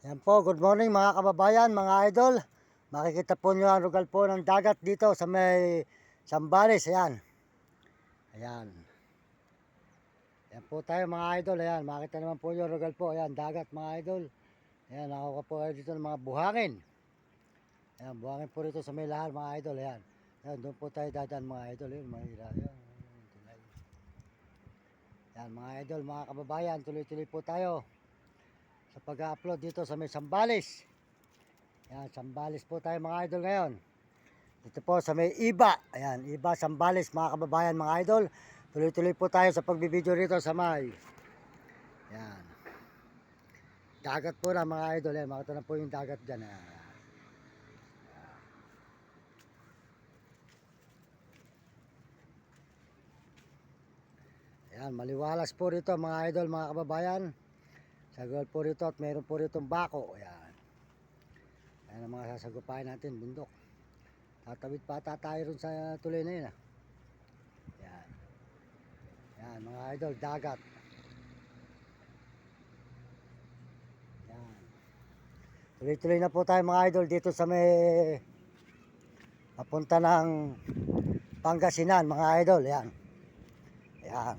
Yan po, good morning mga kababayan, mga idol. Makikita po nyo ang rugal po ng dagat dito sa may Zambales. Ayan. Ayan. Ayan po tayo mga idol. Ayan, makita naman po nyo rugal po. Ayan, dagat mga idol. Ayan, nakuha po kayo dito ng mga buhangin. Ayan, buhangin po rito sa may lahar mga idol. Ayan. Ayan, doon po tayo dadaan mga idol. Ayan, mahira. Ayan mga idol, mga kababayan, tuloy-tuloy po tayo sa pag-upload dito sa may Zambales. Ayan, Zambales po tayo mga idol ngayon. Dito po sa may Iba. Ayan, Iba, Zambales mga kababayan, mga idol. Tuloy-tuloy po tayo sa pagbibideo rito sa may ayan, dagat po na mga idol. Ayan, makita na po yung dagat dyan. Ayan. Ayan, maliwalas po rito mga idol, mga kababayan. Sagol po rito at mayroon po rito bako. Ayan. Ayan ang mga sasagupain natin, bundok. Tatawid pa tayo rin sa tuloy na yun. Ayan. Ayan mga idol, dagat. Ayan. Tuloy-tuloy na po tayo mga idol dito sa may papunta ng Pangasinan mga idol. Ayan. Ayan.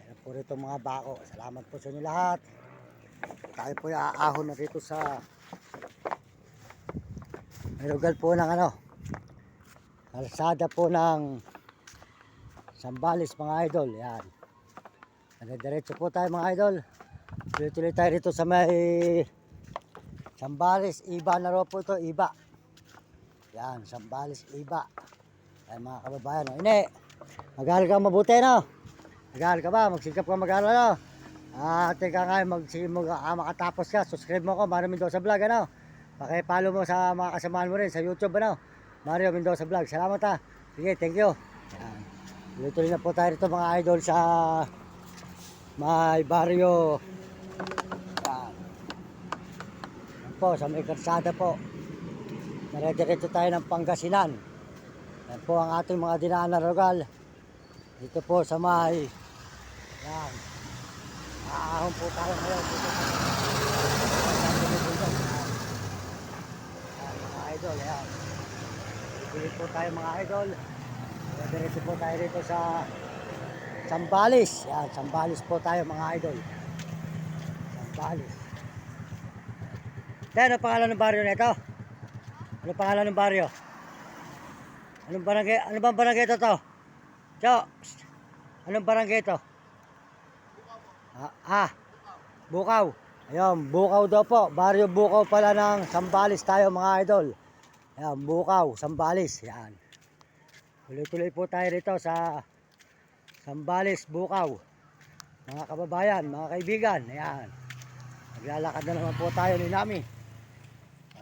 Ayan po rito mga bako. Salamat po sa inyo lahat. Tayo po aahon na rito sa may lugar po ng kalsada po ng Zambales mga idol. Yan. Diretso po tayo mga idol. Tuloy-tuloy tayo rito sa may Zambales. Iba na ro po ito. Iba. Yan. Zambales. Iba. Yan mga kababayan. Ini. Mag-aaral ka mabuti no? Mag-aaral ka ba? Magsikap ka mag-aaral no? Teka nga makatapos ka. Subscribe mo ko. Mario Mendoza Vlog ano? Paki-follow mo sa mga kasamahan mo rin sa YouTube ano? Mario Mendoza Vlog. Salamat ha. Sige, thank you. Yan. Tuloy-tuloy na po tayo rito mga idol sa may baryo. Yan. Yan po, sa may karsada po. Nare-diretso tayo ng Pangasinan. Yan po ang ating mga dinaan na rugal. Dito po sa may yan. Aahon po tayo ngayon dito sa mga idol. Yan. Pilit po tayo mga idol. Diretso po tayo rito sa Zambales. Yan, Zambales po tayo mga idol. Zambales. Ano pangalan ng baryo nito? Ano pangalan ng baryo? Anong barangay? Ano bang barangay ito to? Cho. Anong barangay ito? Bukaw. Ayun, Bukaw daw po. Baryo Bukaw pala ng Zambales tayo mga idol. Ayan, Bukaw, Zambales. Yan. Tuloy-tuloy po tayo rito sa Zambales, Bukaw. Mga kababayan, mga kaibigan. Ayan. Maglalakad na naman po tayo ni Nami.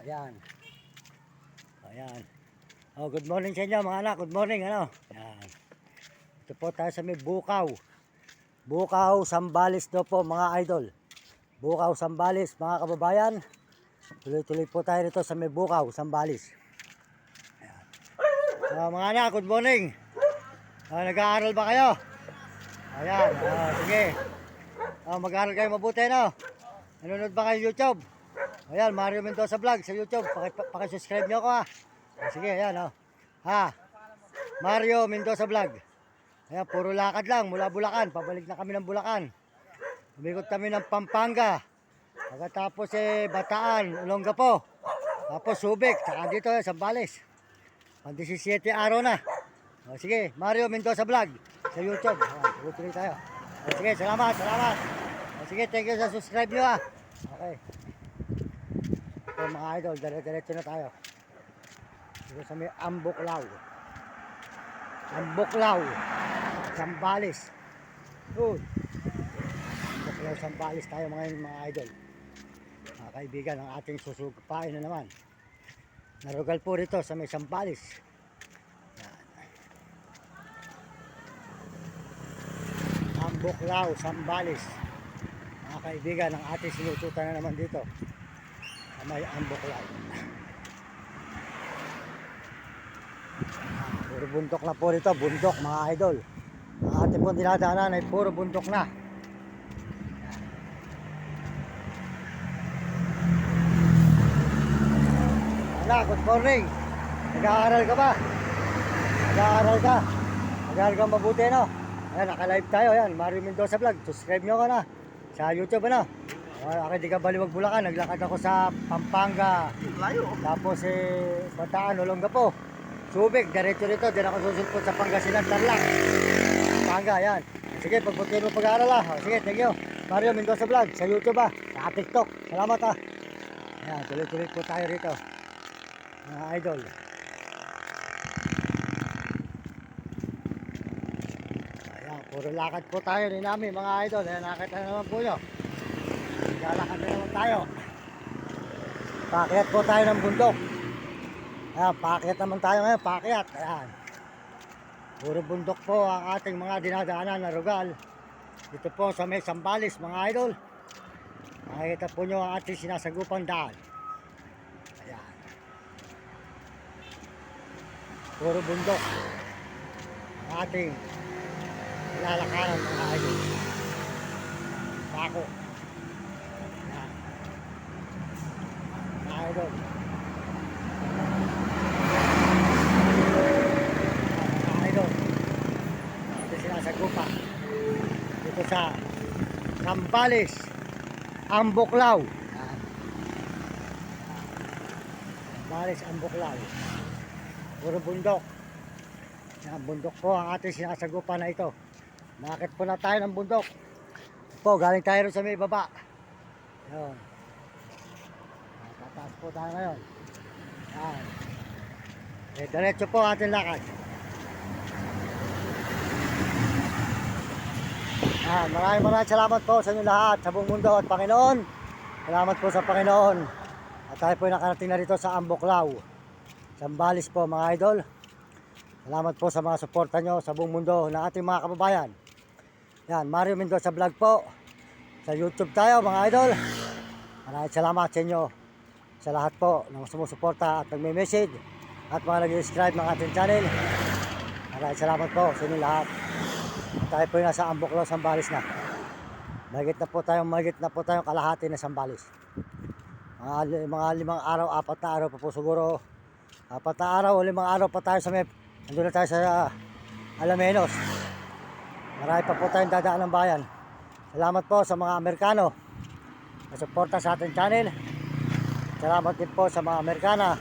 Ayan. Ayan. Oh, good morning sa inyo mga anak. Good morning ano. Ayan. Ito po tayo sa may Bukaw. Bukaw, Zambales daw po mga idol. Bukaw, Zambales mga kababayan. Tuloy-tuloy po tayo rito sa may Bukaw, Zambales. Mga anak, good morning. Nag-aaral ba kayo? Ayan, sige. Mag-aaral kayo mabuti no? Nanonood ba kayo YouTube? Ayan, Mario Mendoza Vlog sa YouTube. Pakisubscribe nyo ako ha. Sige, ayan Mario Mendoza Vlog. Ayan, puro lakad lang mula Bulacan. Pabalik na kami ng Bulacan. Umikot kami ng Pampanga. Pagkatapos Bataan, Olongapo. Tapos Subic, saka dito Zambales. 17 araw na. Sige, Mario Mendoza Vlog sa YouTube. Tuloy tayo. Sige, salamat. Sige, thank you sa subscribe nyo ha. Okay. So, mga idol, diretso na tayo. Dito sa may Ambuklaw. Zambales. Ambuklaw, Zambales tayo mga idol. Mga kaibigan, ang ating susugapain na naman. Narugal po rito sa may Zambales. Ambuklaw, Zambales. Mga kaibigan, ang ating sinusutan na naman dito sa may Ambuklaw. Puro bundok na po rito, bundok mga idol. Ang ating pong dinadaanan ay puro bundok na. good morning. Nag-aaral ka ba? Nag-aaral ka? Nag-aaral ka mabuti, no? Ayan, naka-live tayo, ayan, Mario Mendoza Vlog. Subscribe nyo ka na sa YouTube, ano? Akin di ka Baliwag, Bulacan. Naglakad ako sa Pampanga. Tapos Bataan, Olongapo, Subic, diretso dito. Diyan ako susulpot sa Pangasinan, Tarlac, Pampanga, ayan. Sige, pagpuntin mo pag-aaral, ha. Sige, thank you. Mario Mendoza Vlog sa YouTube, ha. Sa TikTok. Salamat, ha. Ayan, tuloy-tuloy po tayo rito, mga idol. Ayan, puro lakad po tayo rin namin, mga idol. Ayan, nakita na naman po nyo. Lalakad na naman tayo. Paakyat po tayo ng bundok. Ayan, paakyat naman tayo ngayon, paakyat. Ayan, puro bundok po ang ating mga dinadaanan na lugar. Dito po sa may Sambales, mga idol. Makikita po nyo ang ating sinasagupang daan. Ayan, puro bundok ang ating lalakaran, mga idol. Pako. Ayan, mga idol. Mga idol, ito sinasagupa dito sa Sambales, Ambuklaw. Ayan, Sambales, Ambuklaw, puro bundok. Ayan, bundok po ang ating sinasagupa na ito. Nakakit po na tayo ng bundok po, galing tayo rin sa may baba. Ayan, tataas po tayo ngayon. Ayan, diretso po ating lakad. Ayan, maraming salamat po sa inyo lahat, sa buong mundo at Panginoon. Salamat po sa Panginoon. At tayo po nakarating na rito sa Ambuklaw, Sambales po, mga idol. Salamat po sa mga suporta nyo sa buong mundo ng ating mga kababayan. Yan, Mario Mendoza Vlog po. Sa YouTube tayo, mga idol. Maraming salamat sa inyo, sa lahat po ng sumusuporta at nagme-message at mga nag-subscribe ng ating channel. Maraming salamat po sa inyo lahat. Tayo po nasa Ambuklaw, Sambales na. Mahigit na po tayong kalahati na Sambales. Mga 5 araw, 4 na araw pa po siguro. 4 na araw o 5 araw pa tayo sa may, nandun na tayo sa Alamenos. Marami pa po tayong dadaan ng bayan. Salamat po sa mga Amerikano na suporta sa ating channel. Salamat din po sa mga Amerikana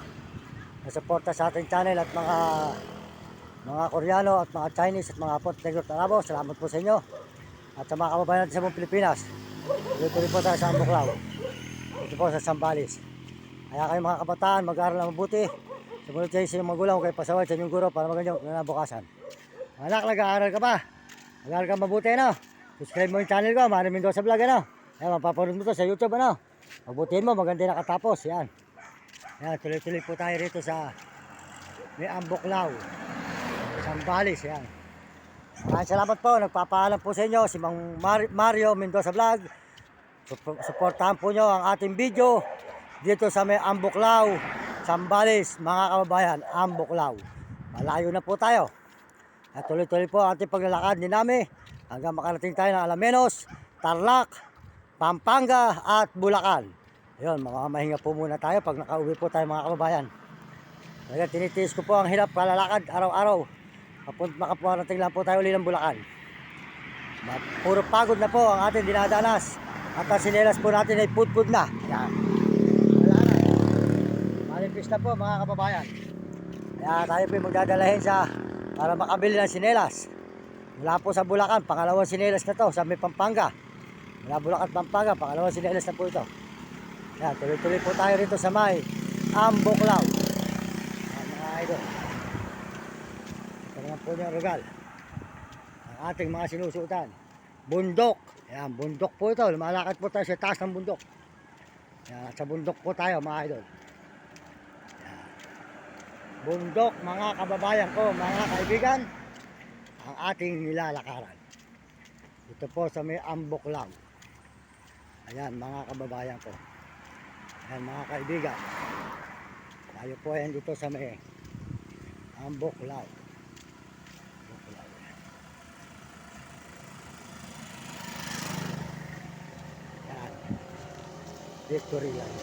na suporta sa ating channel at mga Koreano at mga Chinese at mga Puerto Negro at Arabo. Salamat po sa inyo. At sa mga kababayan natin sa buong Pilipinas. Tuloy-tuloy po tayo sa Ambuklaw. Ito po sa Sambales. Kaya kayo mga kabataan, mag-aaral na mabuti. Sumunod kayo sa inyong magulang, kayo pasaway sa inyong guro para magandang kinabukasan. Anak, nag-aaral ka ba? Nag-aaral ka mabuti, no? Subscribe mo yung channel ko, Mario Mendoza Vlog, ano? Ayan, mapapanood mo to sa YouTube, ano? Mabutiin mo, maganda nakatapos, yan. Ayan, tuloy-tuloy po tayo rito sa may Ambuklaw, Sambales, yan. Maraming salamat po, nagpapaalam po sa inyo si Mang Mario Mendoza Vlog. Suportahan po nyo ang ating video dito sa may Ambuklaw, Sambales, mga kababayan, Ambuklaw. Malayo na po tayo. At tuloy-tuloy po ang ating paglalakad din namin hanggang makarating tayo ng Alamenos, Tarlac, Pampanga at Bulacan. Ayun, mahinga po muna tayo pag nakauwi po tayo, mga kababayan. Kaya tinitiis ko po ang hirap kalalakad araw-araw. Makaparating lang po tayo ulit ng Bulacan. Puro pagod na po ang ating dinadanas. At ang sinelas po natin ay pudpud na. Yan. Wala na. Malipis na po, mga kababayan. Kaya tayo po magdadalahin para makabili ng sinelas. Mula po sa Bulacan, pangalawang sinelas na to sa may Pampanga. Mula Bulacan, Pampanga, pangalawang sinelas na po ito. Yan, tuloy-tuloy po tayo rito sa may Ambuklaw. Yan, mga idol. Ito naman po yung lugar. Ang ating mga sinusuotan. Bundok. Yan, bundok po ito. Lumalakad po tayo sa taas ng bundok. Yan, sa bundok po tayo, mga idol. Bundok, mga kababayan ko, mga kaibigan, ang ating nilalakaran. Ito po sa may Ambuklaw. Ayan, mga kababayan ko. Ayan, mga kaibigan. Tayo po yan dito sa may Ambuklaw. Ayan. Victory Line.